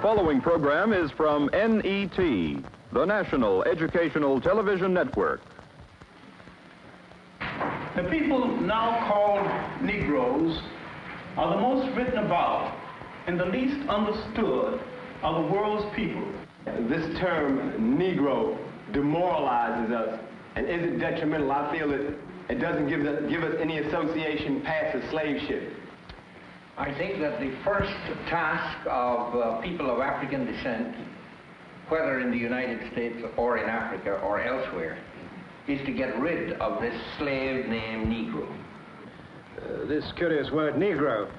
following program is from NET, the National Educational Television Network. The people now called Negroes are the most written about and the least understood of the world's people. This term, Negro, demoralizes us, and is it detrimental? I feel it doesn't give us any association past the slave ship. I think that the first task of people of African descent, whether in the United States or in Africa or elsewhere, is to get rid of this slave named Negro. This curious word Negro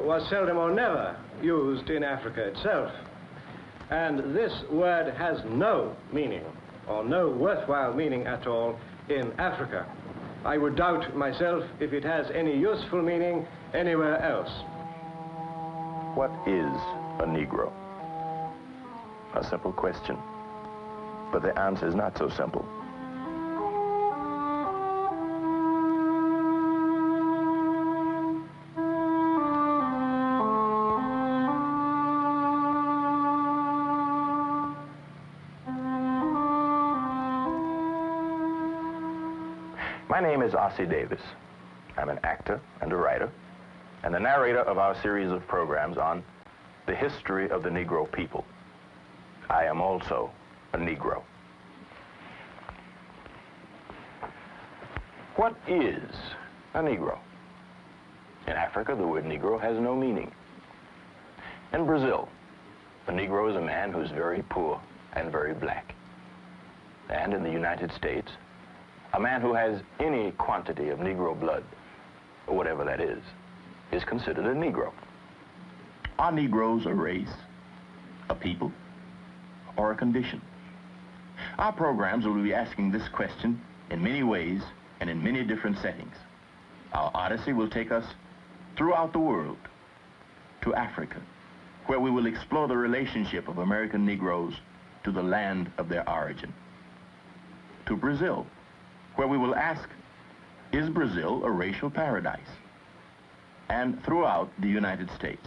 was seldom or never used in Africa itself. And this word has no meaning, or no worthwhile meaning at all, in Africa. I would doubt myself if it has any useful meaning anywhere else. What is a Negro? A simple question, but the answer is not so simple. My name is Ossie Davis. I'm an actor and a writer, and the narrator of our series of programs on the history of the Negro people. I am also a Negro. What is a Negro? In Africa, the word Negro has no meaning. In Brazil, a Negro is a man who's very poor and very black. And in the United States, a man who has any quantity of Negro blood, or whatever that is considered a Negro. Are Negroes a race, a people, or a condition? Our programs will be asking this question in many ways and in many different settings. Our odyssey will take us throughout the world to Africa, where we will explore the relationship of American Negroes to the land of their origin. To Brazil, where we will ask, is Brazil a racial paradise? And throughout the United States.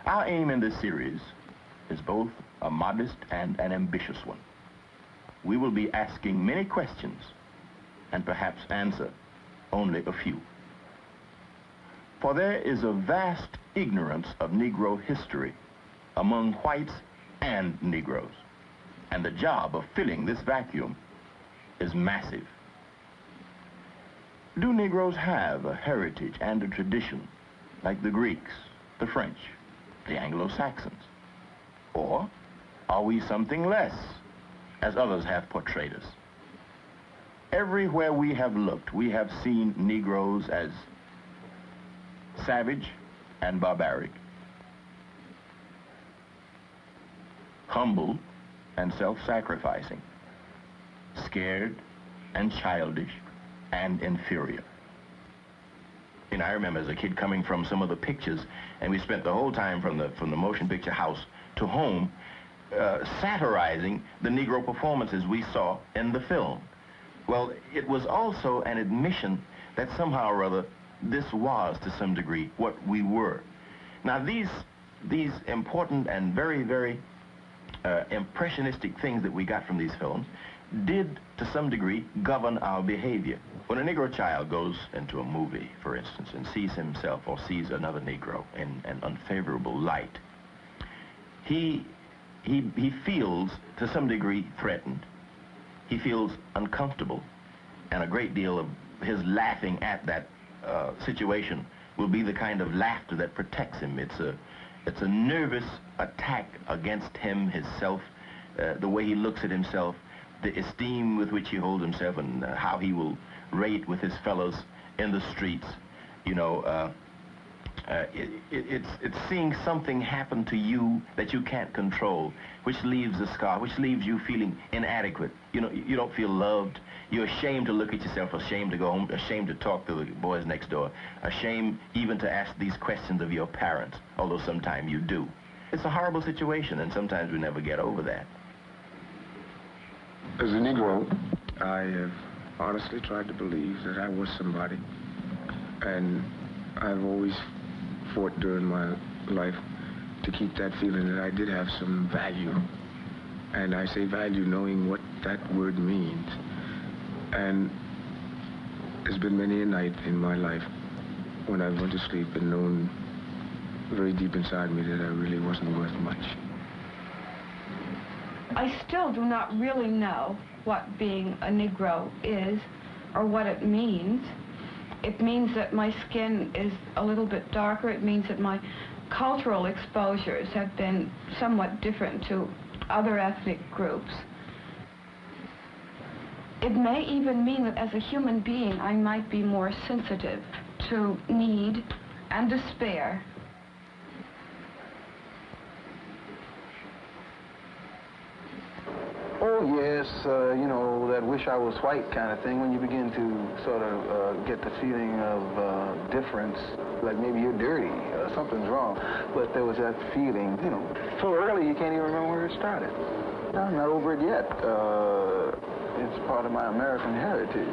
Our aim in this series is both a modest and an ambitious one. We will be asking many questions and perhaps answer only a few. For there is a vast ignorance of Negro history among whites and Negroes, and the job of filling this vacuum is massive. Do Negroes have a heritage and a tradition like the Greeks, the French, the Anglo-Saxons? Or are we something less, as others have portrayed us? Everywhere we have looked, we have seen Negroes as savage and barbaric, humble and self-sacrificing, scared and childish and inferior. You know, I remember as a kid coming from some of the pictures, and we spent the whole time from the motion picture house to home satirizing the Negro performances we saw in the film. Well, it was also an admission that somehow or other this was, to some degree, what we were. Now, these important and very, very impressionistic things that we got from these films did, to some degree, govern our behavior. When a Negro child goes into a movie, for instance, and sees himself or sees another Negro in an unfavorable light, he feels, to some degree, threatened. He feels uncomfortable, and a great deal of his laughing at that situation will be the kind of laughter that protects him. It's a nervous attack against him, his self, the way he looks at himself, the esteem with which he holds himself, and how he will rate with his fellows in the streets. You know, it's seeing something happen to you that you can't control, which leaves a scar, which leaves you feeling inadequate. You know, you don't feel loved. You're ashamed to look at yourself, ashamed to go home, ashamed to talk to the boys next door, ashamed even to ask these questions of your parents, although sometimes you do. It's a horrible situation, and sometimes we never get over that. As a Negro, I have honestly tried to believe that I was somebody, and I've always fought during my life to keep that feeling that I did have some value. And I say value knowing what that word means. And there's been many a night in my life when I went to sleep and known very deep inside me that I really wasn't worth much. I still do not really know what being a Negro is or what it means. It means that my skin is a little bit darker. It means that my cultural exposures have been somewhat different to other ethnic groups. It may even mean that as a human being, I might be more sensitive to need and despair. Oh, yes, you know, that wish I was white kind of thing, when you begin to sort of get the feeling of difference, like maybe you're dirty, something's wrong. But there was that feeling, you know, so early you can't even remember where it started. I'm not over it yet. It's part of my American heritage.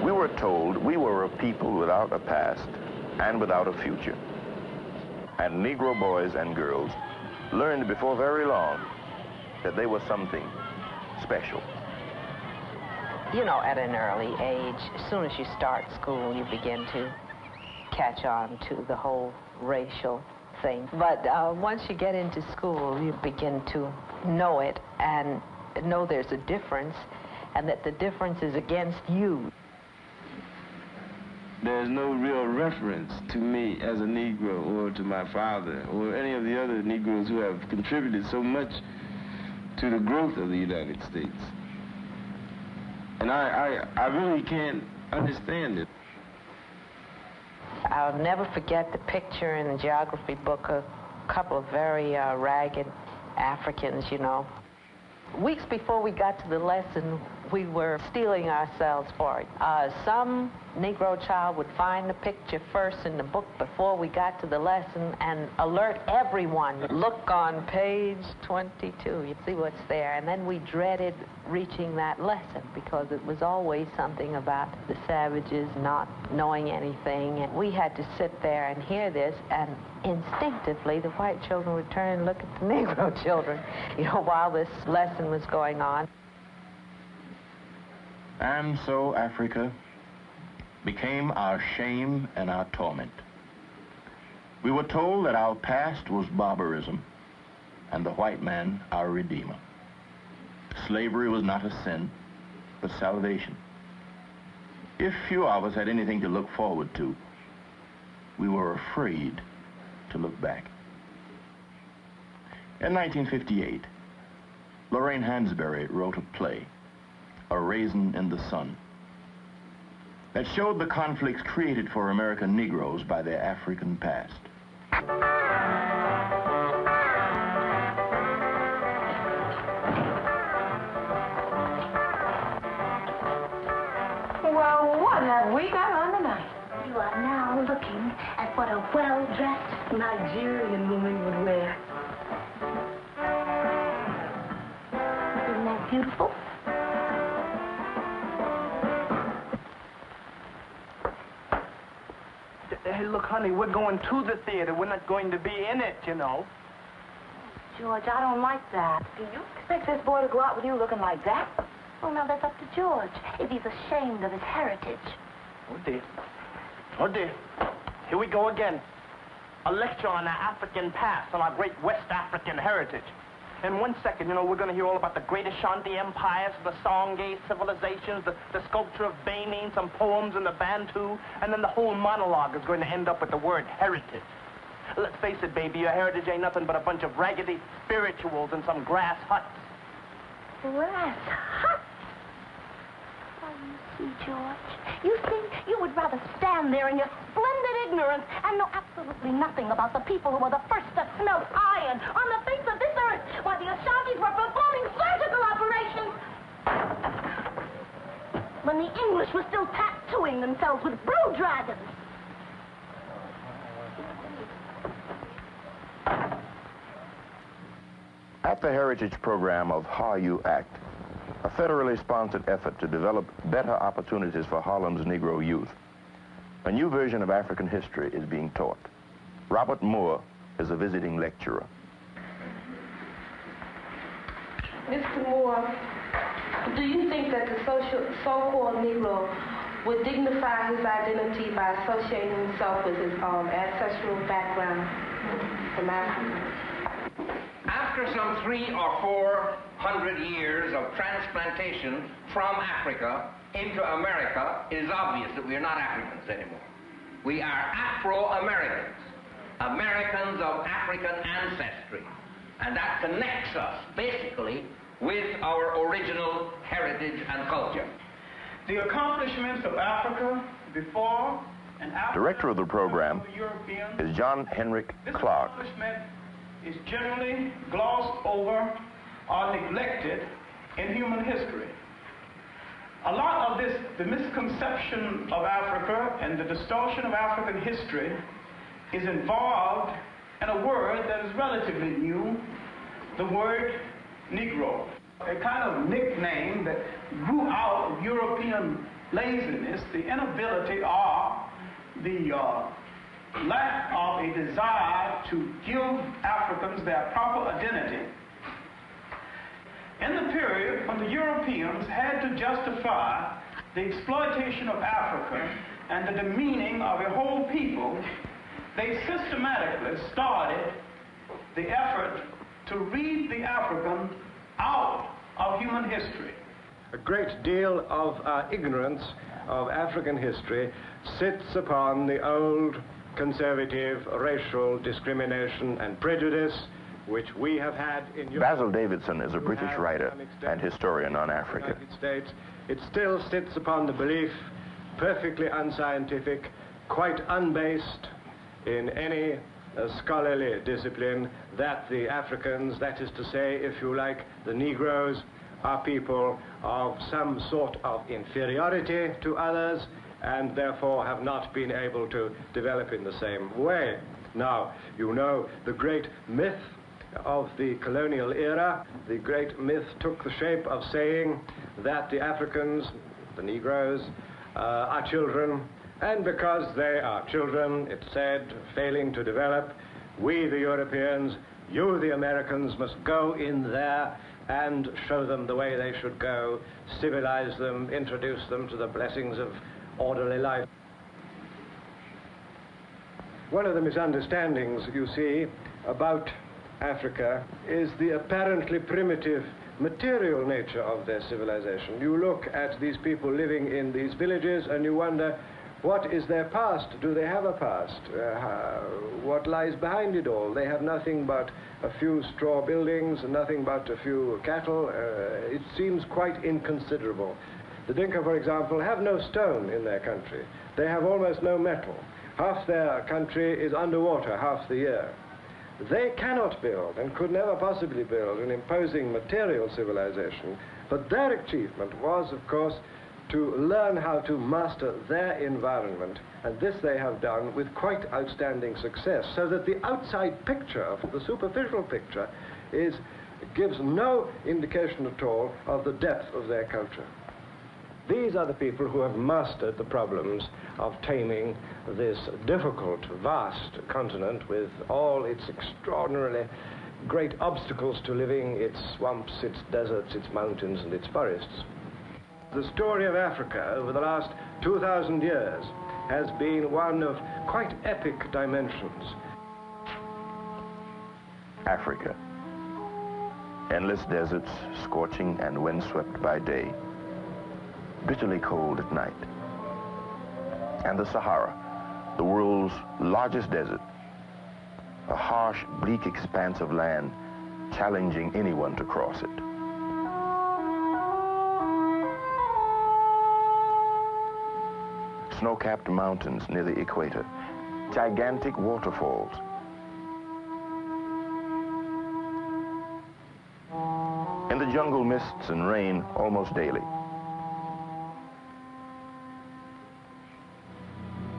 We were told we were a people without a past and without a future. And Negro boys and girls learned before very long that they were something special. You know, at an early age, as soon as you start school, you begin to catch on to the whole racial thing. But once you get into school, you begin to know it and know there's a difference and that the difference is against you. There's no real reference to me as a Negro or to my father or any of the other Negroes who have contributed so much to the growth of the United States. And I really can't understand it. I'll never forget the picture in the geography book of a couple of very ragged Africans, you know. Weeks before we got to the lesson, we were steeling ourselves for it. Some Negro child would find the picture first in the book before we got to the lesson and alert everyone. Look on page 22, you see what's there. And then we dreaded reaching that lesson because it was always something about the savages not knowing anything. And we had to sit there and hear this, and instinctively the white children would turn and look at the Negro children, you know, while this lesson was going on. And so Africa became our shame and our torment. We were told that our past was barbarism and the white man our redeemer. Slavery was not a sin, but salvation. If few of us had anything to look forward to, we were afraid to look back. In 1958, Lorraine Hansberry wrote a play, A Raisin in the Sun, that showed the conflicts created for American Negroes by their African past. Well, what have we got on tonight? You are now looking at what a well-dressed Nigerian woman would wear. Isn't that beautiful? Hey, look, honey, we're going to the theater. We're not going to be in it, you know. George, I don't like that. Do you expect this boy to go out with you looking like that? Well, now, that's up to George, if he's ashamed of his heritage. Oh, dear. Oh, dear. Here we go again. A lecture on our African past, on our great West African heritage. In 1 second, you know, we're going to hear all about the great Ashanti empires, the Songhai civilizations, the sculpture of Benin, some poems in the Bantu, and then the whole monologue is going to end up with the word heritage. Let's face it, baby, your heritage ain't nothing but a bunch of raggedy spirituals in some grass huts. Grass huts? Oh, you see, George, you see, you would rather stand there in your splendid ignorance and know absolutely nothing about the people who were the first to smelt iron on the face of this earth while the Ashantis were performing surgical operations when the English were still tattooing themselves with blue dragons. At the Heritage Program of How You Act, a federally sponsored effort to develop better opportunities for Harlem's Negro youth, a new version of African history is being taught. Robert Moore is a visiting lecturer. Mr. Moore, do you think that the so-called Negro would dignify his identity by associating himself with his ancestral background from Africa? After some 300 or 400 years of transplantation from Africa into America, it is obvious that we are not Africans anymore. We are Afro-Americans, Americans of African ancestry. And that connects us, basically, with our original heritage and culture. The accomplishments of Africa before and after... Director of the program is John Henrik Clark. This accomplishment is generally glossed over or neglected in human history. A lot of this, the misconception of Africa and the distortion of African history is involved in a word that is relatively new, the word Negro, a kind of nickname that grew out of European laziness, the inability or the lack of a desire to give Africans their proper identity. In the period when the Europeans had to justify the exploitation of Africa and the demeaning of a whole people, they systematically started the effort to read the African out of human history. A great deal of our ignorance of African history sits upon the old conservative racial discrimination and prejudice which we have had in Europe. Basil Davidson is a British writer and historian on Africa. United States. It still sits upon the belief, perfectly unscientific, quite unbased in any scholarly discipline, that the Africans, that is to say, if you like, the Negroes, are people of some sort of inferiority to others and therefore have not been able to develop in the same way. Now, you know the great myth of the colonial era. The great myth took the shape of saying that the Africans, the Negroes, are children, and because they are children, it said, failing to develop, we, the Europeans, you, the Americans, must go in there and show them the way they should go, civilize them, introduce them to the blessings of orderly life. One of the misunderstandings, you see, about Africa is the apparently primitive material nature of their civilization. You look at these people living in these villages and you wonder, what is their past? Do they have a past? What lies behind it all? They have nothing but a few straw buildings, nothing but a few cattle. It seems quite inconsiderable. The Dinka, for example, have no stone in their country. They have almost no metal. Half their country is underwater half the year. They cannot build and could never possibly build an imposing material civilization, but their achievement was, of course, to learn how to master their environment, and this they have done with quite outstanding success, so that the outside picture, the superficial picture, gives no indication at all of the depth of their culture. These are the people who have mastered the problems of taming this difficult, vast continent with all its extraordinarily great obstacles to living, its swamps, its deserts, its mountains, and its forests. The story of Africa over the last 2,000 years has been one of quite epic dimensions. Africa. Endless deserts, scorching and windswept by day, bitterly cold at night. And the Sahara, the world's largest desert, a harsh, bleak expanse of land challenging anyone to cross it. Snow-capped mountains near the equator, gigantic waterfalls. In the jungle, mists and rain almost daily.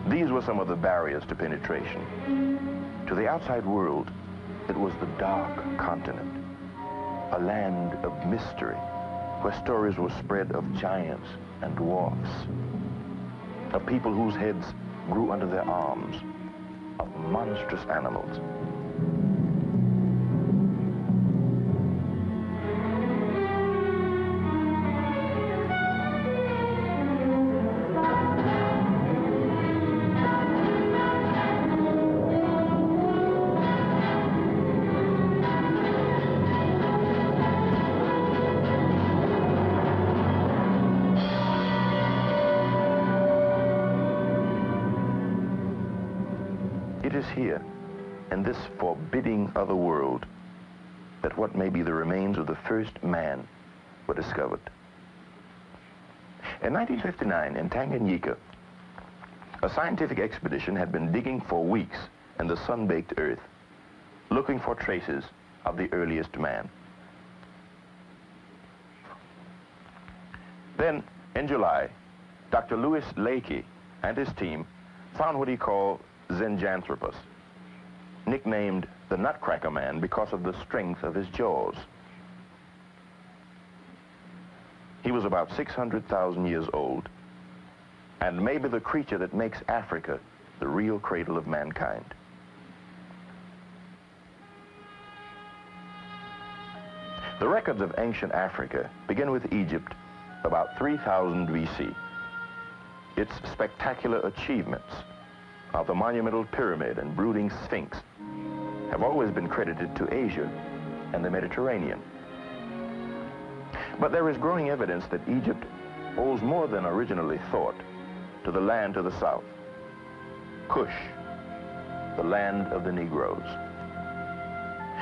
These were some of the barriers to penetration. To the outside world, it was the dark continent, a land of mystery, where stories were spread of giants and dwarfs, of people whose heads grew under their arms, of monstrous animals. It is here, in this forbidding other world, that what may be the remains of the first man were discovered. In 1959, in Tanganyika, a scientific expedition had been digging for weeks in the sun-baked earth, looking for traces of the earliest man. Then, in July, Dr. Louis Leakey and his team found what he called Zinjanthropus, nicknamed the Nutcracker Man because of the strength of his jaws. He was about 600,000 years old, and maybe the creature that makes Africa the real cradle of mankind. The records of ancient Africa begin with Egypt about 3000 BC. Its spectacular achievements of the monumental pyramid and brooding sphinx have always been credited to Asia and the Mediterranean. But there is growing evidence that Egypt owes more than originally thought to the land to the south, Kush, the land of the Negroes.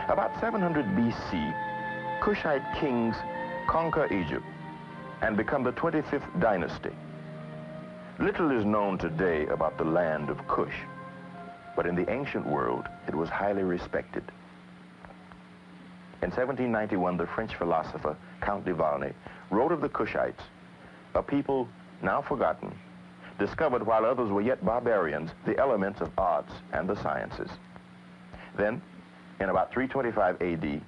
About 700 BC, Kushite kings conquer Egypt and become the 25th dynasty. Little is known today about the land of Kush, but in the ancient world, it was highly respected. In 1791, the French philosopher Count de Valny wrote of the Kushites, a people now forgotten, discovered while others were yet barbarians the elements of arts and the sciences. Then, in about 325 AD,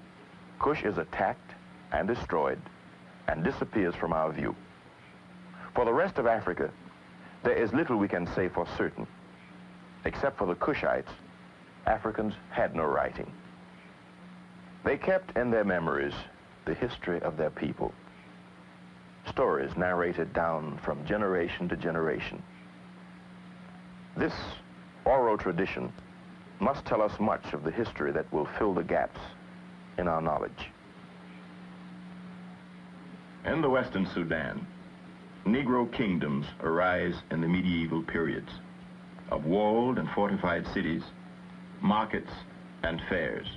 Kush is attacked and destroyed and disappears from our view. For the rest of Africa, there is little we can say for certain. Except for the Kushites, Africans had no writing. They kept in their memories the history of their people, stories narrated down from generation to generation. This oral tradition must tell us much of the history that will fill the gaps in our knowledge. In the Western Sudan, Negro kingdoms arise in the medieval periods of walled and fortified cities, markets, and fairs.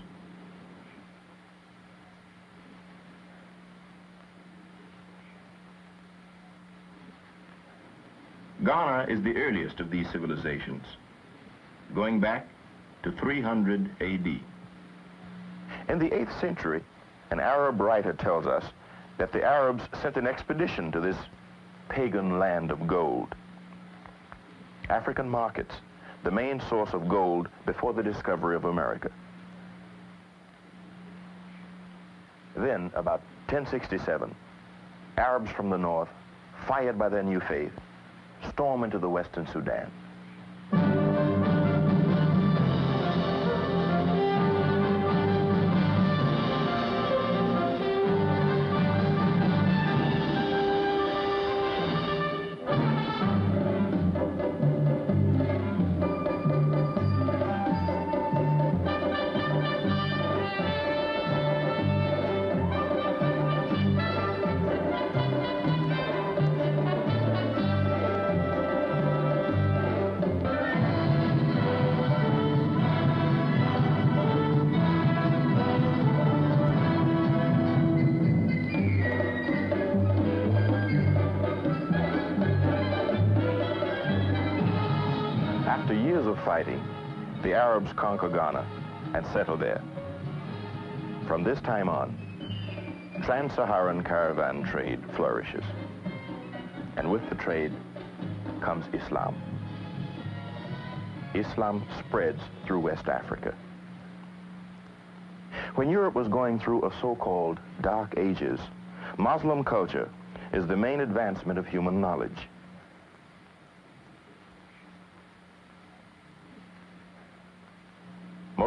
Ghana is the earliest of these civilizations, going back to 300 AD. In the 8th century, an Arab writer tells us that the Arabs sent an expedition to this pagan land of gold. African markets, the main source of gold before the discovery of America. Then, about 1067, Arabs from the north, fired by their new faith, storm into the Western Sudan. After years of fighting, the Arabs conquer Ghana and settle there. From this time on, trans-Saharan caravan trade flourishes. And with the trade comes Islam. Islam spreads through West Africa. When Europe was going through a so-called Dark Ages, Muslim culture is the main advancement of human knowledge.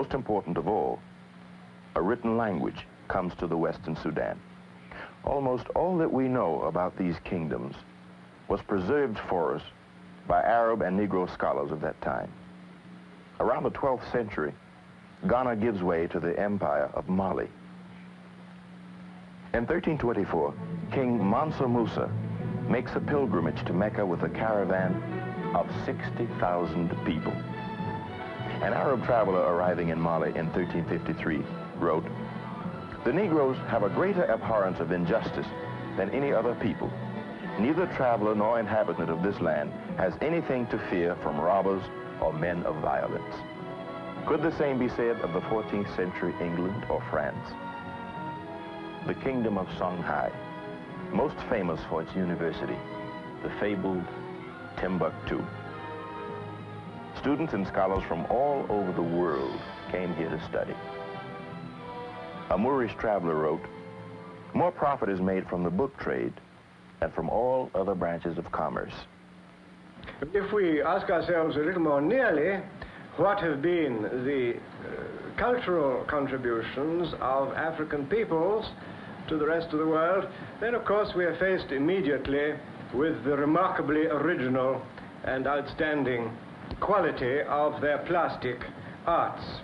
most important of all, a written language comes to the Western Sudan. Almost all that we know about these kingdoms was preserved for us by Arab and Negro scholars of that time. Around the 12th century, Ghana gives way to the empire of Mali. In 1324, King Mansa Musa makes a pilgrimage to Mecca with a caravan of 60,000 people. An Arab traveler arriving in Mali in 1353 wrote, "The Negroes have a greater abhorrence of injustice than any other people. Neither traveler nor inhabitant of this land has anything to fear from robbers or men of violence." Could the same be said of the 14th century England or France? The kingdom of Songhai, most famous for its university, the fabled Timbucktoo. Students and scholars from all over the world came here to study. A Moorish traveler wrote, "More profit is made from the book trade than from all other branches of commerce." If we ask ourselves a little more nearly, what have been the cultural contributions of African peoples to the rest of the world, then of course we are faced immediately with the remarkably original and outstanding quality of their plastic arts.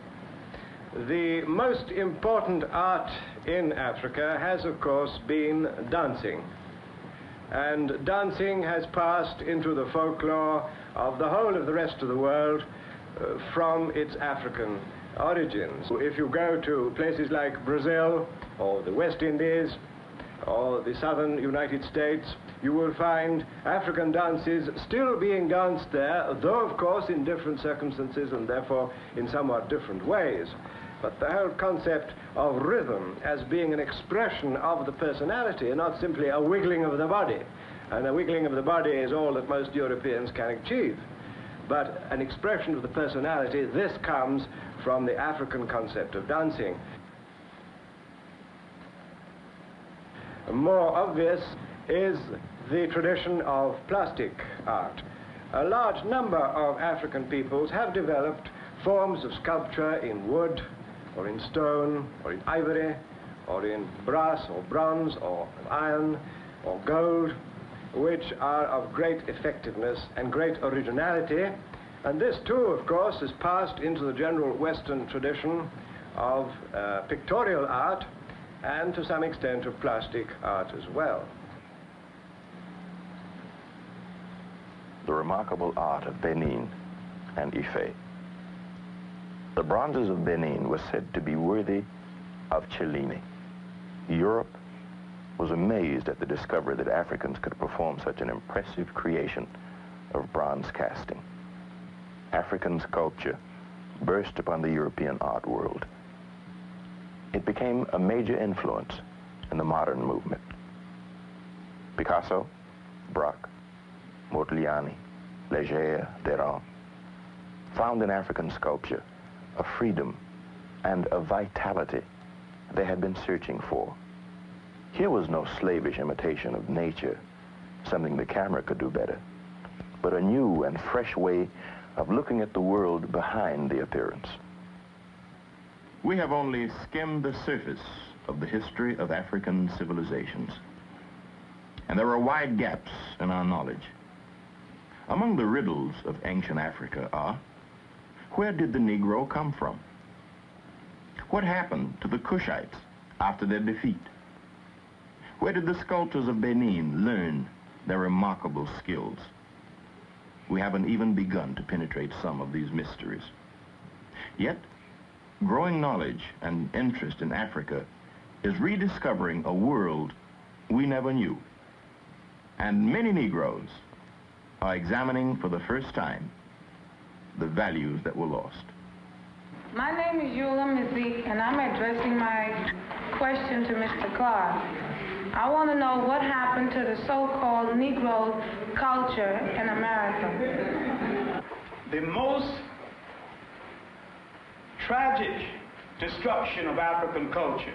The most important art in Africa has of course been dancing. And dancing has passed into the folklore of the whole of the rest of the world from its African origins. If you go to places like Brazil or the West Indies or the southern United States, you will find African dances still being danced there, though of course in different circumstances and therefore in somewhat different ways. But the whole concept of rhythm as being an expression of the personality and not simply a wiggling of the body. And a wiggling of the body is all that most Europeans can achieve. But an expression of the personality, this comes from the African concept of dancing. More obvious is the tradition of plastic art. A large number of African peoples have developed forms of sculpture in wood, or in stone, or in ivory, or in brass, or bronze, or iron, or gold, which are of great effectiveness and great originality. And this too, of course, is passed into the general Western tradition of pictorial art and to some extent of plastic art as well. The remarkable art of Benin and Ife. The bronzes of Benin were said to be worthy of Cellini. Europe was amazed at the discovery that Africans could perform such an impressive creation of bronze casting. African sculpture burst upon the European art world. It became a major influence in the modern movement. Picasso, Braque, Modigliani, Leger, Derain found in African sculpture a freedom and a vitality they had been searching for. Here was no slavish imitation of nature, something the camera could do better, but a new and fresh way of looking at the world behind the appearance. We have only skimmed the surface of the history of African civilizations, and there are wide gaps in our knowledge. Among the riddles of ancient Africa are, where did the Negro come from? What happened to the Cushites after their defeat? Where did the sculptors of Benin learn their remarkable skills? We haven't even begun to penetrate some of these mysteries. Yet, growing knowledge and interest in Africa is rediscovering a world we never knew. And many Negroes are examining for the first time the values that were lost. My name is Eula Mazik, and I'm addressing my question to Mr. Clark. I want to know what happened to the so-called Negro culture in America. The most tragic destruction of African culture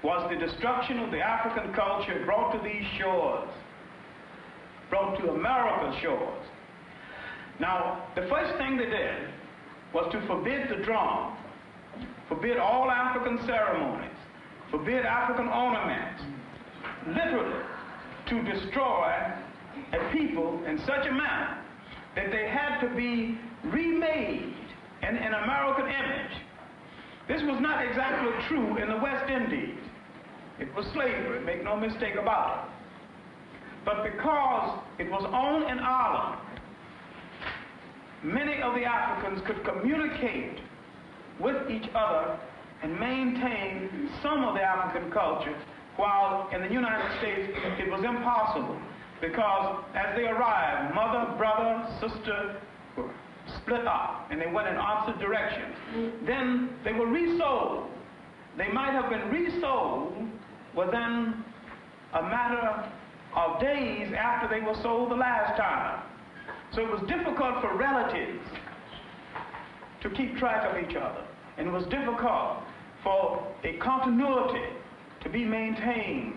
was the destruction of the African culture brought to these shores, brought to America's shores. Now, the first thing they did was to forbid the drum forbid all African ceremonies, forbid African ornaments, literally to destroy a people in such a manner that they had to be remade in an American image. This was not exactly true in the West Indies. It was slavery, make no mistake about it. But because it was owned in Ireland, many of the Africans could communicate with each other and maintain some of the African culture, while in the United States it was impossible, because as they arrived, mother, brother, sister were split up and they went in opposite directions. Then they were resold. They might have been resold within a matter of days after they were sold the last time. So it was difficult for relatives to keep track of each other, and it was difficult for a continuity to be maintained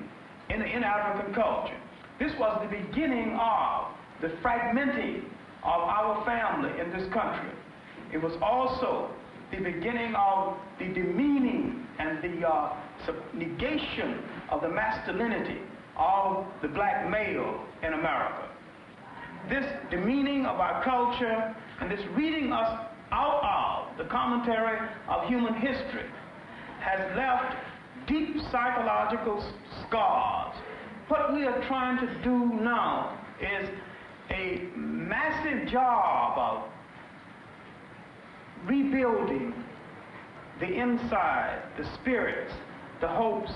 in African culture. This was the beginning of the fragmenting of our family in this country. It was also the beginning of the demeaning and the negation of the masculinity of the black male in America. This demeaning of our culture and this reading us out of the commentary of human history has left deep psychological scars. What we are trying to do now is a massive job of rebuilding the inside, the spirits, the hopes,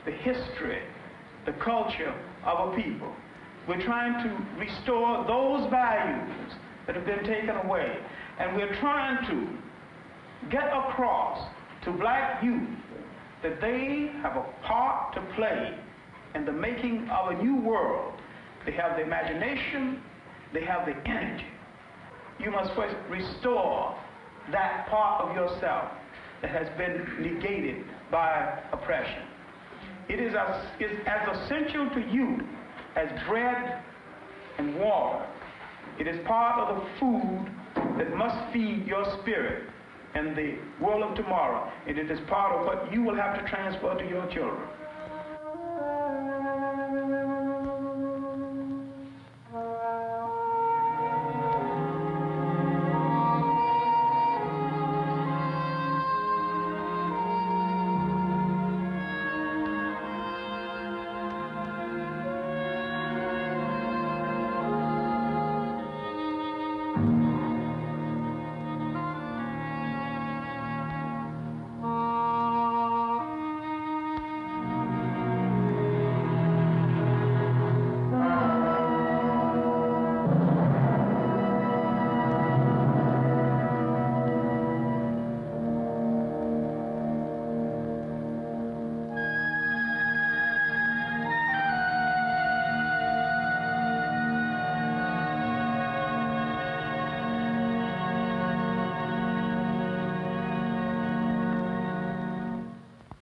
the history, the culture of a people. We're trying to restore those values that have been taken away. And we're trying to get across to black youth that they have a part to play in the making of a new world. They have the imagination, they have the energy. You must first restore that part of yourself that has been negated by oppression. It is as essential to you as bread and water. It is part of the food that must feed your spirit and the world of tomorrow. And it is part of what you will have to transfer to your children.